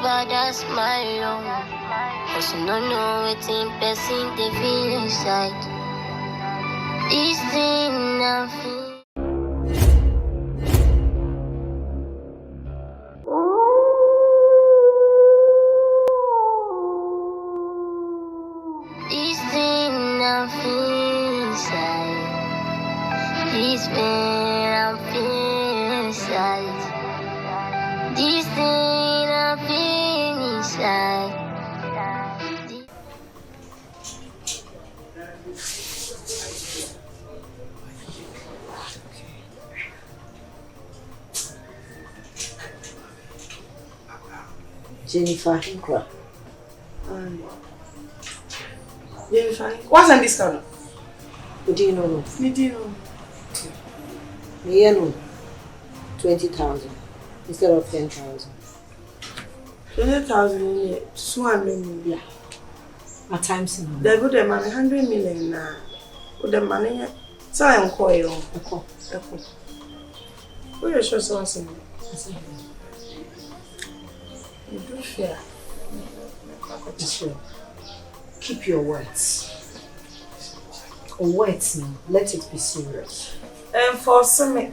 bad as my own. Cause you don't know it's in person they feel inside. This thing I feel. This thing I feel inside. This pain I feel inside. This thing I feel inside. Jennifer ADINKRA. Jennifer, what's on this color? What do you know? Me do you know? Me know 20,000 instead of 10,000. 20,000 in here, 200 million. At times in They go the money 100 million now. With the money, so I'm calling. Echo. Who you sure something? You do fear. Sure. Keep your words. Words now. Let it be serious. Enforce me.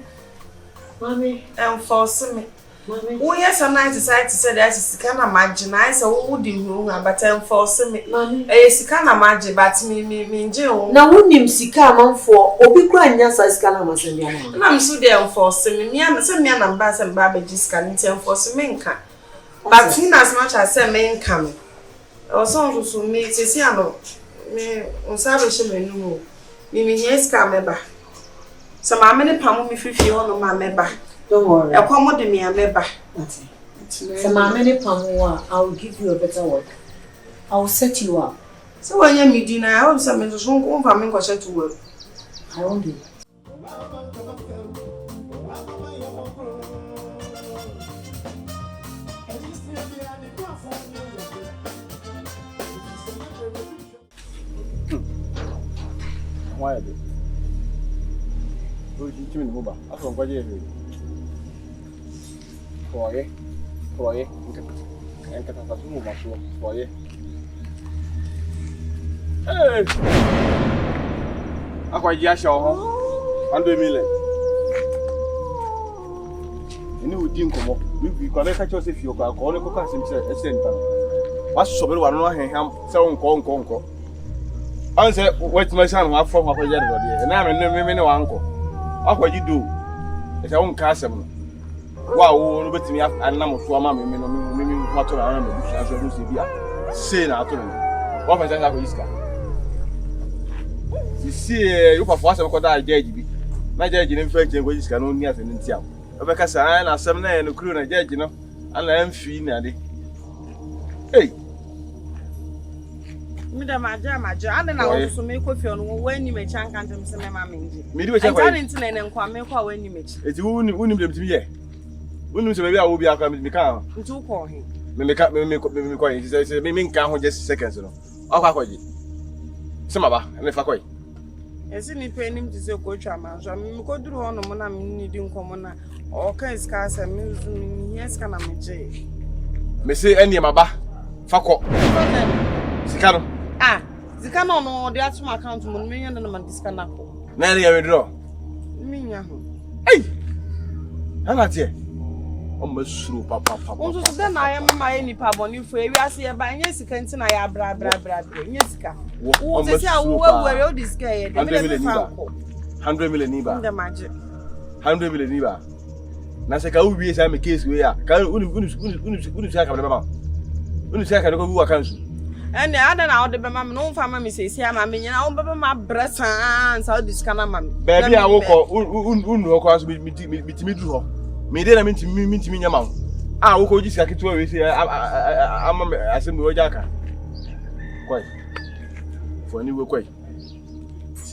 Mommy. Enforce me. Mommy. Oh yes, I'm not decided to say that is kind of imagine. I said, "Who do you know?" But enforce me. Mommy. Yes, kind of imagine. But me, Joe. Now, who names Sika man for Obi Kran Yasa Skala Masendiana? I'm so they enforce me. Me and some men and bass and baby just can't enforce me. But in as much as say men come. Also, to me, say, I know. Me, on Saturday, me no. Me here scam so my many pound me 50 on my member. Don't worry. I come with me a member. So my many pound, I will give you a better work. I will set you up. So when you meet dinner, I hope something to show come from me to work. I won't do. Why do? You give me the mobile. I from what you Croye, and can have a move for you. Hey! I quite yash 100 million. You know, didn't come up. We connect us if you call a coca himself, a center. What's so one know him, so conco. I said, what's my son have from a year, and I'm a no uncle. How what you do? It's our own castle. Wow, bet me up and number to a mammy, what I am, as you see here. Say now to me. What was I have this guy? You see, you have watched a quarter judge. My judge in fact, which can only have an intel. Because I am some and a crew and a judge, you know, and I am free now. Hey. Madam, I don't know to make with you when you may chance and some mammy. Me do it and Kwame when you make it. You wouldn't be here. When maybe I will be coming to me. To call him. Me quite. He says, me can't just seconds. Oh, how you? Some of us, and if I quite. As any penny to say, Coach, I'm go through on the money needing common or can scarce and music. Yes, can I make Me say any of my back. Fako. Sikano. Ah, the canon or the actual account to million and a man discanaco. Nanny, I withdraw. Minya. Hey! I'm not here. Almost through papa. Then I am my any pub on you for you. I see a bang, yes, you can see I bra. Yes, what is where this guy? 100 million Niba. The magic 100 million Niba. Nasaka will be a case we are. Can check on the mama. When check, I don't go council. And the other now, the mamma, no family says, yeah, mammy, and I'll be my breast and so this kind of man. Baby, I walk across me to her. Me then I mean to me, your mouth. I will go just like it to I'm a simple jacka. Quite. For any work, quite.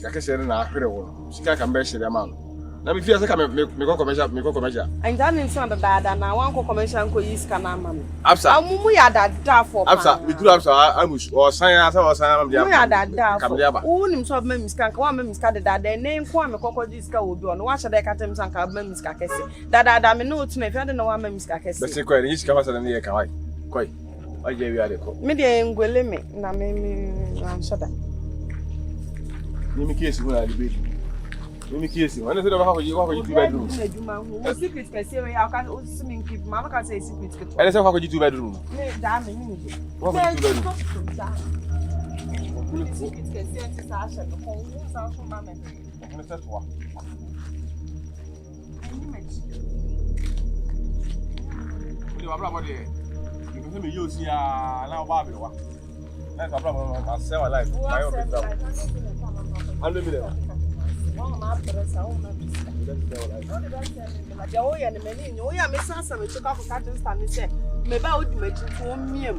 Like I said, I heard a word. She can't bear the amount. Let me feel like I make commercial. I'm done in some of that, and I want commercial quiz can mammy. Absa, we are that for Absa, we do have some or sign out or sign. We are that. Who himself, Miss Can't one Miss Caddy that their name Kwame Cocodisca will do on watch their catems and Cabin Miss Cacassi. That I know to me, if I don't know what Miss Cacassi. The secret is covered in the Kawai. Koi. Why je wi ade ko? Me de ngwele me na me anshada. Ni mi kiesi ho na de be. Ni mi kiesi. Wana se da ba ko ji 2 bedroom. O secret kese we aka o swimming keep mama ka say secret keep. Ele se ko ji 2 bedroom. Me da me ni. Wa ko ji 2 bedroom. Secret kese anti sa asha ko o sa so mama. Wana se to. Ni wa bra bo de. Ni ko se me yo si a na ba be wa. Na ka bra mo ma se wa life. My own business. 100 million. One ma presa o ma bisa. Oh, yeah, the many, oh, yeah, Miss Sansa, we took off a catch and said, maybe I would make it for me.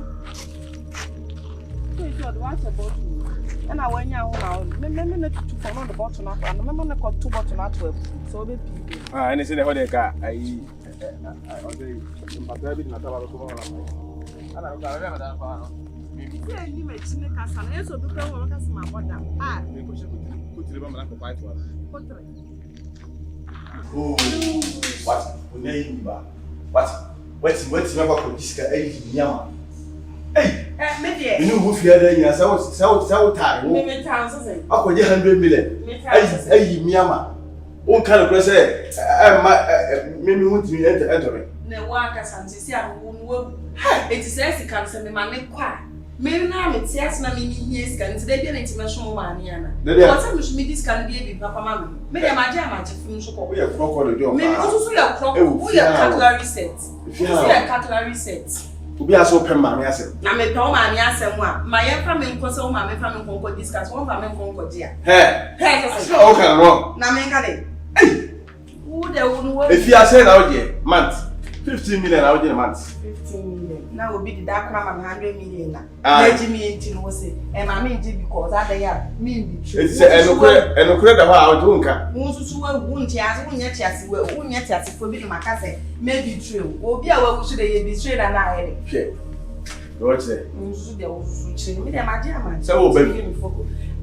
Watch about you. And I went out, remember to follow the bottom up, and remember to 2 bottom out 12. So be people. Ah, and it's in the whole car. I say, but I didn't have a tomorrow. And I got that far. Maybe you make Chinekas and also become one of my mother. Ah, Because you could remember to fight one. Oh, what? What? What's never could discuss Yama? Hey, maybe you know who fear the so tired. maybe thousands. I could 100 million. Hey, Miyama. What kind of person? Maybe want to enter it. No one can see a woman. It says he comes and my neck quiet. Maybe now it's yes, na mimi yes can today be an international money ana. What time should me this can be papa mama. Maybe I'm a from shop. We are crocodile. Maybe also your clock. We are cutlery set. We are cutlery set. We are so permanent. Na me pon ma ni asem a. Ma ye fa me nko se o ma me fa me nko discuss. Won fa me nko dia. Hey, so okay wrong. Na me nka de. Hey. Who the one If you are saying out there month 15 million out there month. 15 million. Now will be the dark man 100 million na. Let me into no say. E ma me nje because that dey me be true. It's enokure da ha out nka. Mo susu wa wu nti ase wo nya tiase we wo nya tiase fo bi maka say maybe true. Obi a wa wu so dey be true na na here. Hwe. What say? Mo susu dey wo susu chiri. Me dey ma je ama. Say wo baby.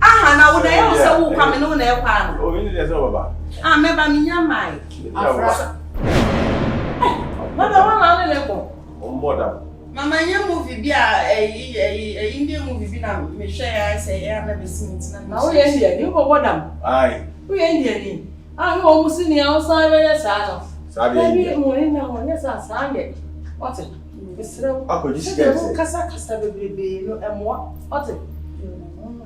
Aha na wo dey wo say wo kwa me no na e kwa no. Oh, we need to say baba. Ah, me ba mi nya mai. Afra. Baba wa na le ko. Omboda. Mama nya movie bi a Indian movie bi na me share ya say ya na be smith na. Na wo ye India ni ko bodam. Ai. Wo ye India ni. Ah wo mu si ni a wo san be ya sa no. Sa be India. Mo ni na wo ne sa sa ye. What? Bisro. Akoji sika. Kasa bebebe no emwa. What?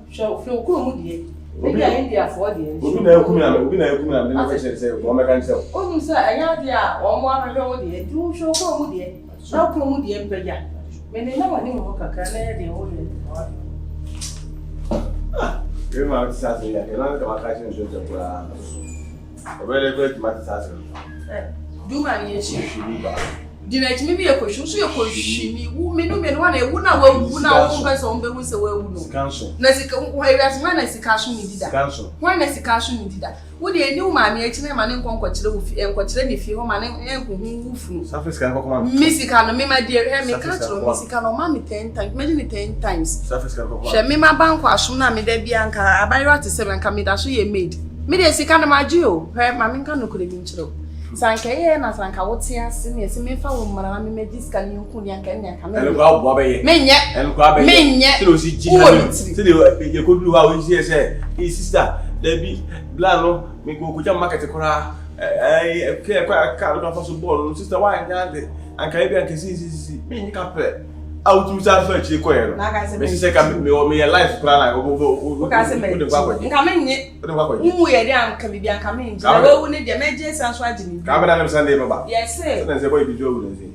Show feel ko mu die. Maybe India for die. Obi na yakumi na me no say o me kan say. O mu say anya dia o mo ahwe wo die. Du show ko mu die. Na ko mu die mpaja. Me ne na wani mo kakra na ye de wo ye. Eu ma sa se ya ke na ka ka chin so je kura. Obele ko ti ma sa se. Do man ye chi. Shiriba. Dina itimi bi ekoshu so ekoshimi wu me no na ewu na wa wu na wo pese on be wu se wa wu no. Scanso. Na sika wo irias man na sika so ni dida. Scanso. Why na sika so ni dida. Wo de eni wo ma me echi na ma ne nkonkokire wo fi enkokire ni fi ho ma ne enkohu wu funu. Surface can come on. Me sika no me ma de he me ka tro me sika no ma me 10 times. Imagine it 10 times. Surface can come on. She me ma banko asum na me da bia nka abayra te se nka me da so ye made. Me de sika na ma ji o. He ma me nka no kure bi nchiro. Sanka ye na sanka wote ase ne ese me fa wo mara na me mediska ni nku ni anka ne aka me. Elu kwa bo abaye. Menye. Elu kwa abaye. Menye. Se lo si ji na. Se le ye ko duru ha o ji ese. E sister, there be bla no me go kuja market kora. Ke kwa ka do fa so ball. Sister why nya anka e bi anka si. Me nyi ka pe. Out to sa fa chi ko ye no. Me se ka me your life kora na go Ka se me. Nka menye. Umu ye de anka bi anka menye. Na wo ne de meje san so agi ni. Ka be na nem Sunday baba. Yes sir. Se boy bi jo wu nzi.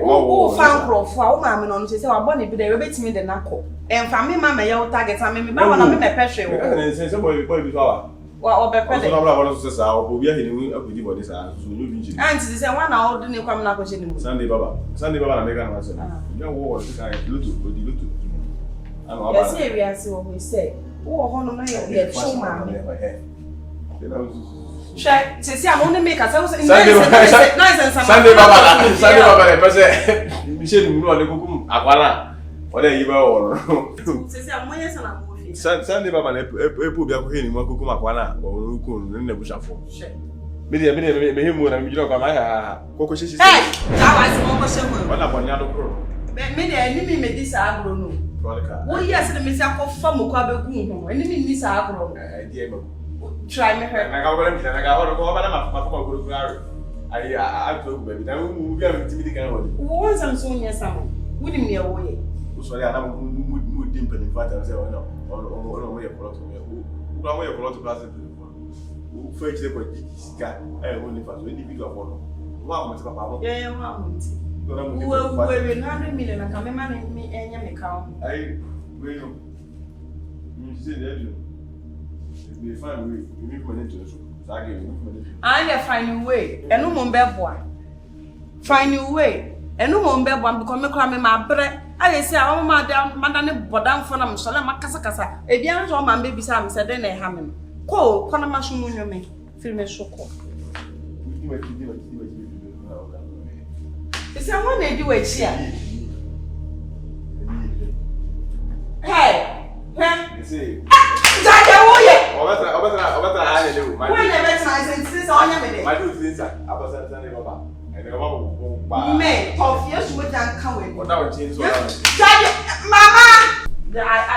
O fan crofo a o ma me no se wa bo ne bi de we betimi de nakọ. Emfa me ma ye o target am me ba wona me me pehwe wo. Se boy bi so awa. Wa o be pe de. So na bra wona so sa o bi ahini mu akudi body sa so nyu bi nchi. Auntie se wan na o de ne kwam na ko che ni mu. Sunday baba na mega na se. Ya wo wo se ka lutu odi lutu. Ano aba. Yes here we are see what we say. Wo ho no na ye show ma me. Shay, se am on make us Sunday baba na pese Michelle mu no le kukum akwara. O de yiba wo no. Se am moye sana mo fi. Sunday baba na epu bi akọ heni mu kukum akwara o ruku ne bushafo. Shay. Me him when you look at my Coco. Hey, that was more. What about the other? Me the enemy me this agro no. Oh yes, the Miss Apple from Mukabe, enemy Miss Agro. Try me her. I got to go. I told baby, that we have to be the once I'm so near someone, wouldn't me away. So I would dimple in fact and say, no, on way a lot of me. Who are a lot of classes. Who fetch the cat, only for individual one. Wow, Mr. Papa. Yeah, who will 100 million and come in me and your account. I will. You see that you find we need money to. I find a way, and no more bad find a way, and no more bad one because me cram my bread. I say, oh, my damn, Madame Bodam for them, so I'm a casa. A young man, baby, Sam said, then I have him. Call, Conamash, me, film a shock. It's a one they do it here. Hey, hey, I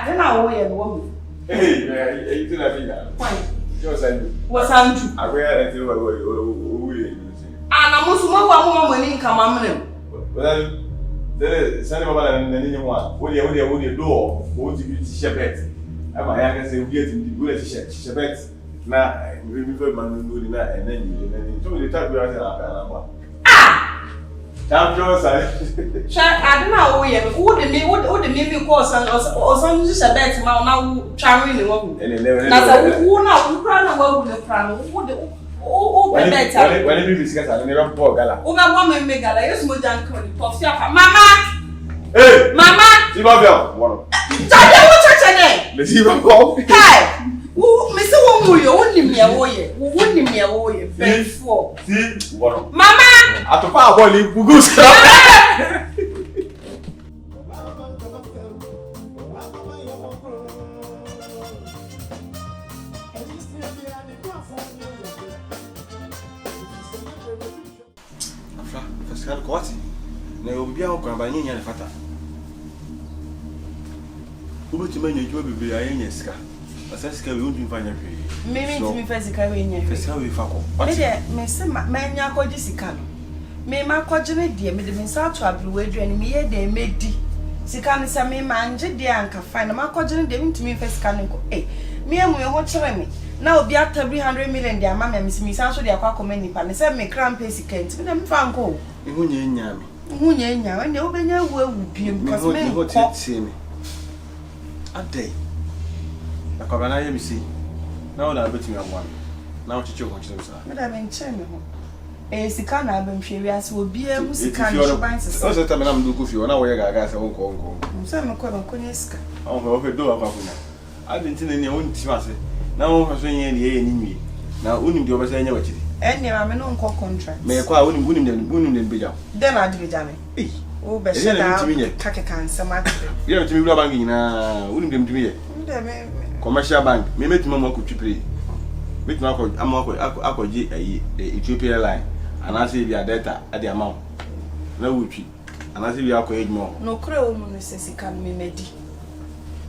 don't know where the woman. Hey, you didn't have what's Andrew? I wear it. And I'm also more money come on. Well, then send him about anyone. What you do, what you shepherd. I'm a young say, we get in the good shepherd. Now, we refer man do that and then you told the type we are. Ah! Damn, Jones, I don't know where what the name course or some shepherd now traveling the woman. That's a woman who ran away with the crown. Oh, better. When you discuss, I never poor gala. Oh, my woman make gala. Yes, more than Mama. Hey, Mama. See my bell. One. Let's see my call. Hey, Mr. Womu, you wouldn't me away. Wouldn't me away. Very four. See, one. Mama. At the power body, who goes. Kwati na obi a kwa banye nya ne fata obetima nya jwa bibiri anya sika asasika we undin fanya hwe me ntimi fa sika we nya hwe sika we fa ko me de me se ma nya akɔgye sika no me ma akɔgye ne de me de me sa to abru we aduane me ye de medi sika ne se me ma anje de anka fa na ma akɔgye ne de ntimi fa sika ne ko me amu ye ho kyere me na obi ata 300 million de ama me me sa so de akwa akɔma nipa ne se me kram pe sika ntimi de me fa nko Hunye nyame. Hunye nyame. Ne obenya wu biem because me ko tie me. Adai. Na kwa bana ye mi si. Na o na betimi aboa. Na o chiche ko chire so. Me da me nche me ho. Sika na abam hwe wi ase obi e hu sika no shoban sese. O se ta me na mdu ko fi o na wo ye gaga se wonko nko. Se me ko ne sika. O ho do akwa kuna. Adinti ne ne o nti ma se. Na wo ho so ye ne ye ni nwi. Na unim de obesa nya wachiri. Enya ma me no nko contract. Me kwa unim dem beja. Dem adi beja me. Eh. O be she da kake kan sama. Ye me timi wura bank nyina unim dem timi ye. Dem commercial bank. Me metimi mo akotwipre. Metimi akɔgye Ethiopia line. Anase bi data ade amount. Na wutwi. Anase bi akɔyɛ dwuma. No kure o mu no sesika me medi.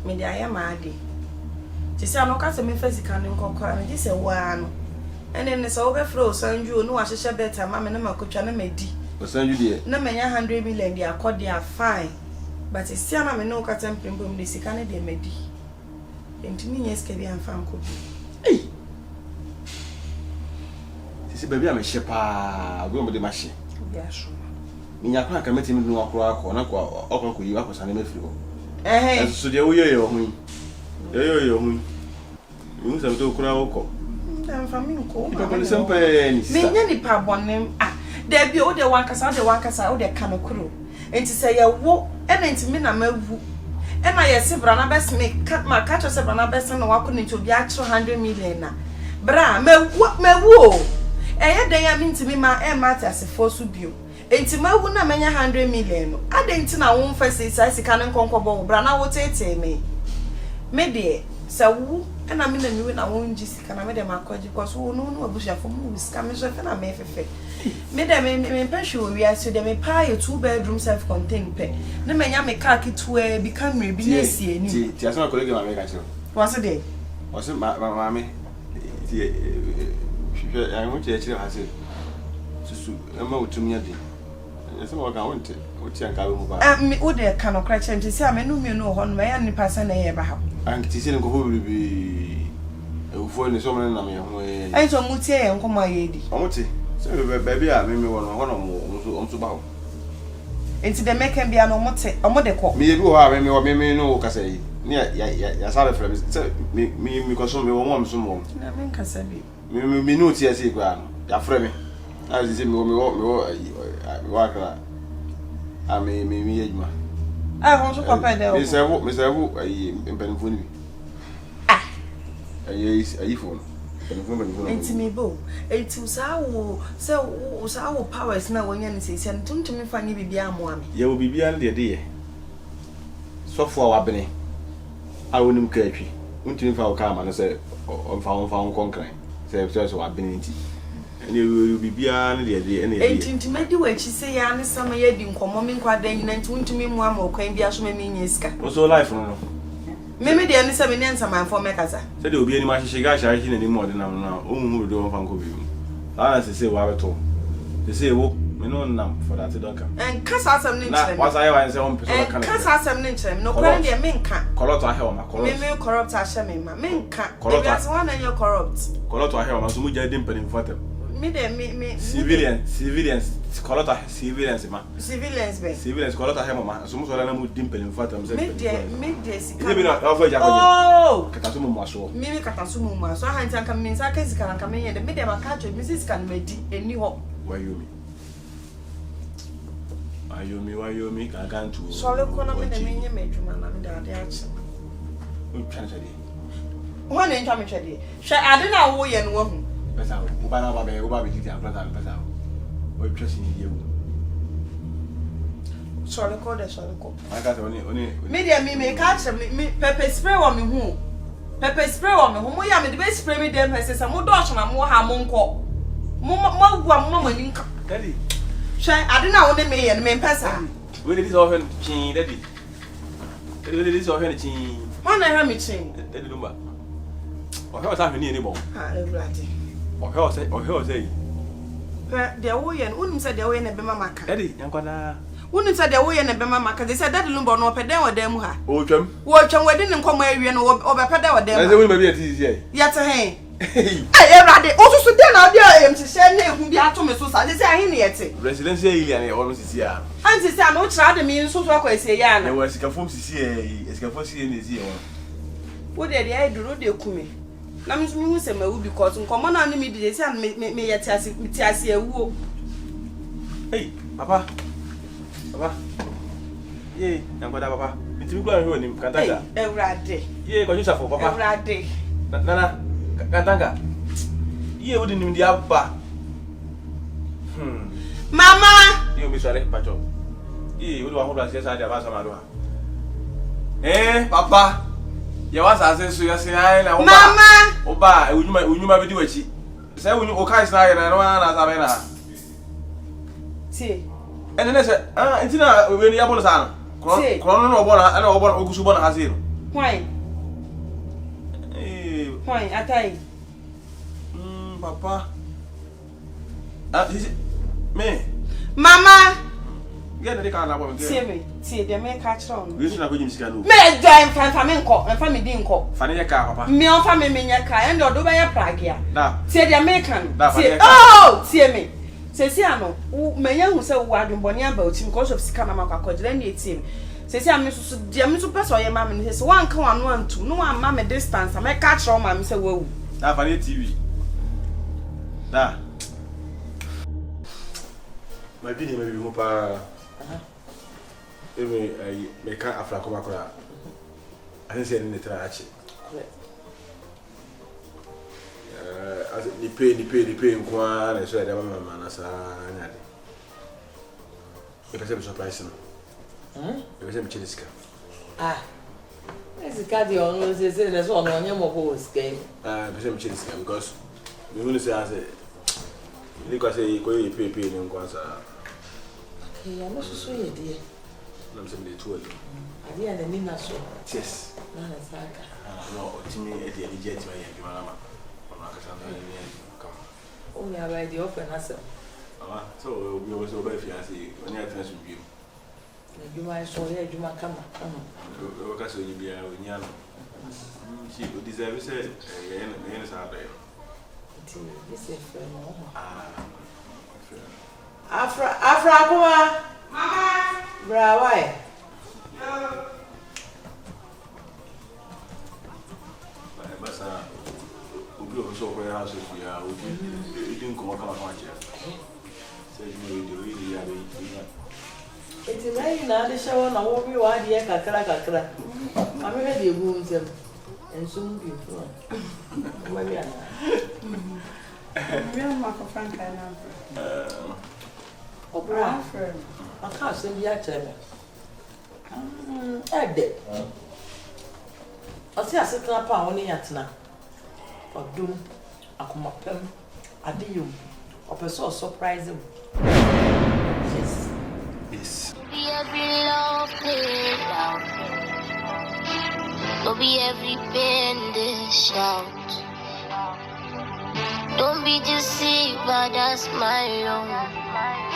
Me de ayama ade. Tisi anoka se me fasika no nkɔkɔ me di se wa no. And then so over flow Sanju no ahye better mama na makotwa na medi. Sanju de. Na menya 100 million dey akɔ dey fine. But it's still na me no ka tempempem dey sika na dey medi. Entimi nyeske bi amfa nko bi. Eh. Sisi baby am hye pa, go mo dey ma hye. Obi ahso. Minya kwa ka metimi no akɔ na kɔ ɔkɔ yi akɔ na mefiri ho. So dey wo ye ho yi. Ye ho yi. Mu sa to kura wo kɔ. Faminko. Menya ni pa bonem there be o de wankasa o de kanokuro enti say ye wo enti me na mawu e na ye se bra na bes me ma catch se bra na bes na wako ni to bi a 100 million na bra mawu e ye den ya minti me ma e mata asefo so bio enti mawu na menya 100 million no adenti na wo mfa se sika ne nkonkobo bra na wo tete me de se wu And I mean, you won't just can I made them a coach because who no bush for moves coming so can I make a made them in pension we are so they may pay a 2-bedroom self-contained pay. The man yam a khaki to become maybe yes, just not colleague my make. What's a day? Was it my mammy? I want to actually has it to me. Some work I want it, which I can't me would there cannot crash and to say I know on my only person I ever have. And Tisin will be a phone is someone in I told Mutie and come my lady. Omuti, so baby, I made me one on to bow. And to the make can be an omote, a model. Me, who are me or me no Cassay. Yeah, sorry for me because some woman some more. I mean, Cassabi. Me no tears, ya frame. As you see me, walk. I may me, I want to compare them. Miss Abu, in Penfuni. Ah, a phone. and to me, Bo, it was our powers now when you say, send to me for you be a one. You will be beyond the idea. So for our Benny, I wouldn't care if you went to our car and say, found conquering. Say, so I've been in tea. And you will be beyond the idea. And to make the way she say, I am some year in common quadrant and to me one more coin be as many years. What's all life? Maybe the only 7 years a man for Mecasa. Said there will be any much she got any more than I'm now. Who do not go you? I say, what I told. They say, oh, me no numb for that, Duncan. And cuss out some nature. Was I say on person? Cuss out some nature. No, currently a min can't. Corrupt I have my corrupt. Maybe corrupt I shall me. Min can't. Corrupt as one and you're corrupt. Corrupt I have my so much I didn't put in for them. Me, civilians, color civilians, ma. Civilians, color Hamma, so much I am with dimple in fatum. Make this. Maybe not offer Japan. Oh, Catasumo Maso. Maybe Catasumo, so I can come in, I can come in and make them a catch of Mrs. Canmedy and New Hope. Why you me, I can't to. So look on a minute, made you man, and the action. One inch, I'm ready. Shall I don't know who and woman. Pessoal, o banana vai o babi que tem a planta, pessoal. O impressão de eu. Sorry, call. I got only. Media me catch me pepper spray on me who. Pepper spray on me who ya me the best spray me them person some more dodge na more ha monko. More ninka. Daddy. Shy, I don't know me and me person. We did this often chin, daddy. We did this often chin. One I hear me chin. Daddy number. Or how was I any more? Ah, bloody. Or how say. The way and wouldn't say the way in a bema maca. Daddy, Yankwana. Wouldn't say the way in a bema maca. They said that lumber no pay down with them. Watch and we didn't come where you know over pay with them. I will be at easy. Yet a hey. I rather also so then I'll be able to send him be out to me so I say in yet. Residence alien almost is here. And this I know try the means so I say, yeah, I was a form to see a scaffold in the year. What did I do? They come. Na me me say ma wu because nkomo na me dey say me yet ase awu. Hey, papa. Ye, Yankwana papa. Ntimi gwa hwe onim Kantanga. Ewrade. Ye, ko jisa for papa. Ewrade. Nana, Kantanga. Ye wodi nim di abba. Mama. Ye mi sare pacho. Ye, wodi wa ho bla se sa dia ba sama do ha. Papa. You was as you say, Mama. Oba, unyuma bidi wachi. Say o kai na na na sabena. See. And then say, intina we ni abolo sana. Krono no obona, ana obona ogusu bona hasiro. Why? Why atai? Papa. Me. Mama. Get the car na bo. See the me catch on. We should na go jim sika no. Me join family nko, family din nko. Fani ye car papa. Me on family me nya car, and do be ya pragia. Da. See the American. See. Oh, see me. See ano, me nya hu say wo adwonbone aba otim because of sika na makwa kwagire na etim. See am so dia me so person ye ma me say wan kan wano antu, no wan ma me distance, me catch on ma me say wo. Da fani TV. Da. My video maybe mo pa. Maybe I can't after come across. I didn't say anything to actually. As the pay in Kwan, and so I never man as I if I say surprising. If I say Chiliska. Ah, Esse cadê o não sei se é só não é uma boa esquema. Pese me chile scam because me who say as ele quase aí coi pepe nem quase E a nossa sua ideia. não sei me tudo. A dia da minha só. Yes. Não é saca. No, time é de jet vai aí mama. Não acasa não é calma. O minha vai de open essa. Ah, so we was over fiancé. When you finish with you. You might show here you might come. Eu caso de bia o nyano. She deserve say é sabe. This is for no. Ah. Afra kuma. Mama. Bra why? Mas o grupo só foi a house ya o din como kama kama che. Say you do really ya be. Eti mai na de shawo na wo bi wa de kakra. Ami me de gu nsem. Ensum bi fu. Ma bi ana. Meu ma ko franka na. Obra. Aka se bi a chere me. Ede. Ɔsi asetena pa a wɔne yɛatena ɔdom akomapɛm adeyom ɔpɛ sɛ ɔsurprise mu yes Be every love played out. Don't be every pain they shout. Don't be deceived by that smile.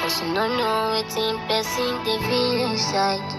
Cause you don't know it's in person they feel inside.